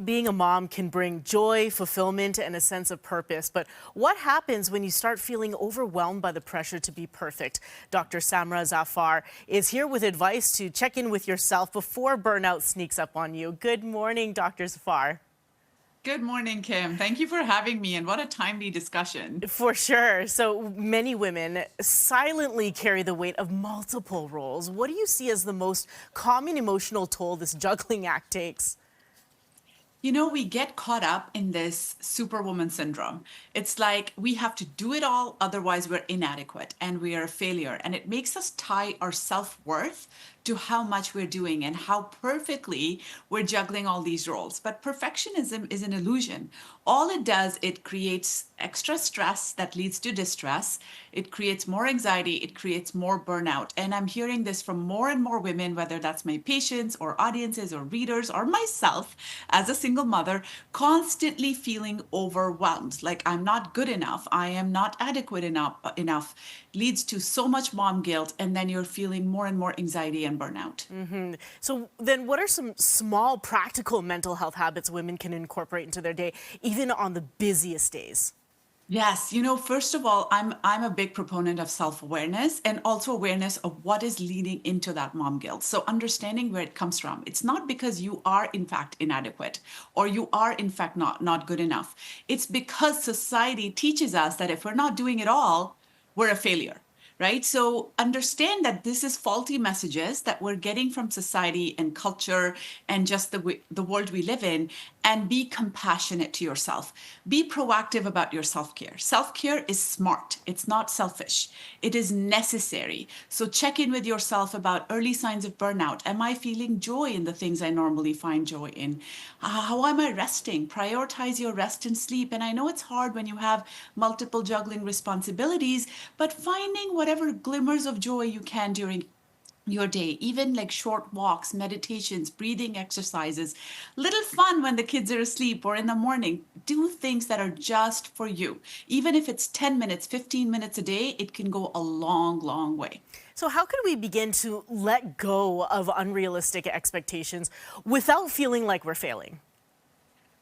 Being a mom can bring joy, fulfillment, and a sense of purpose. But what happens when you start feeling overwhelmed by the pressure to be perfect? Dr. Samra Zafar is here with advice to check in with yourself before burnout sneaks up on you. Good morning, Dr. Zafar. Good morning, Kim. Thank you for having me, and what a timely discussion. For sure. So many women silently carry the weight of multiple roles. What do you see as the most common emotional toll this juggling act takes? You know, we get caught up in this superwoman syndrome. It's like we have to do it all, otherwise, we're inadequate and we are a failure. And it makes us tie our self worth to how much we're doing and how perfectly we're juggling all these roles. But perfectionism is an illusion. All it does, it creates extra stress that leads to distress. It creates more anxiety. It creates more burnout. And I'm hearing this from more and more women, whether that's my patients or audiences or readers or myself as a single mother, constantly feeling overwhelmed. Like I'm not good enough. I am not adequate enough leads to so much mom guilt. And then you're feeling more and more anxiety and burnout. So then what are some small practical mental health habits women can incorporate into their day, even on the busiest days? Yes, you know, first of all, I'm a big proponent of self-awareness and also awareness of what is leading into that mom guilt. So understanding where it comes from. It's not because you are in fact inadequate or you are in fact not good enough. It's because society teaches us that if we're not doing it all, we're a failure. Right? So understand that this is faulty messages that we're getting from society and culture and just the world we live in, and be compassionate to yourself. Be proactive about your self-care. Self-care is smart. It's not selfish. It is necessary. So check in with yourself about early signs of burnout. Am I feeling joy in the things I normally find joy in? How am I resting? Prioritize your rest and sleep. And I know it's hard when you have multiple juggling responsibilities, but finding whatever glimmers of joy you can during your day, even like short walks, meditations, breathing exercises, little fun when the kids are asleep or in the morning. Do things that are just for you. Even if it's 10 minutes, 15 minutes a day, it can go a long, long way. So how can we begin to let go of unrealistic expectations without feeling like we're failing?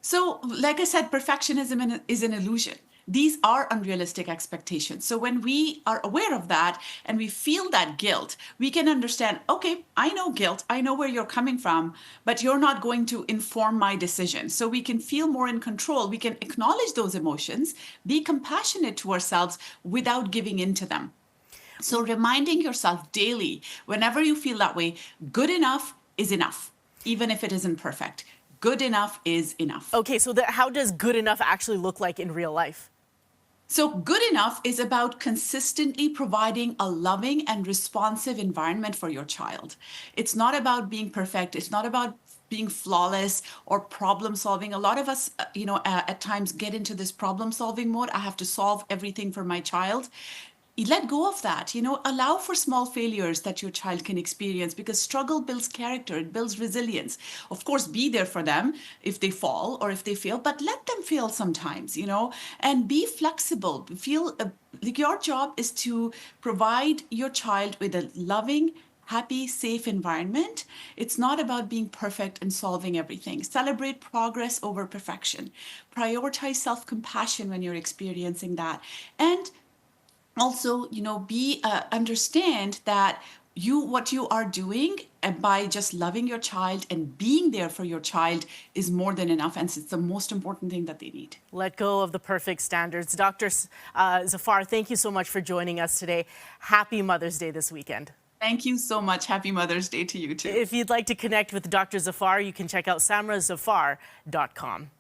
So, like I said, perfectionism is an illusion. These are unrealistic expectations. So, when we are aware of that and we feel that guilt, we can understand, okay, I know guilt, I know where you're coming from, but you're not going to inform my decision. So, we can feel more in control. We can acknowledge those emotions, be compassionate to ourselves without giving in to them. So, reminding yourself daily, whenever you feel that way, good enough is enough, even if it isn't perfect. Good enough is enough. Okay, so how does good enough actually look like in real life? So, good enough is about consistently providing a loving and responsive environment for your child. It's not about being perfect. It's not about being flawless or problem solving. A lot of us, at times get into this problem solving mode. I have to solve everything for my child. Let go of that. Allow for small failures that your child can experience, because struggle builds character, it builds resilience. Of course, be there for them if they fall or if they fail, but let them fail sometimes, and be flexible. Feel like your job is to provide your child with a loving, happy, safe environment. It's not about being perfect and solving everything. Celebrate progress over perfection. Prioritize self-compassion when you're experiencing that. And also, be understand that what you are doing, and by just loving your child and being there for your child, is more than enough, and it's the most important thing that they need. Let go of the perfect standards. Dr. Zafar, thank you so much for joining us today. Happy Mother's Day this weekend. Thank you so much. Happy Mother's Day to you too. If you'd like to connect with Dr. Zafar, you can check out samrazafar.com.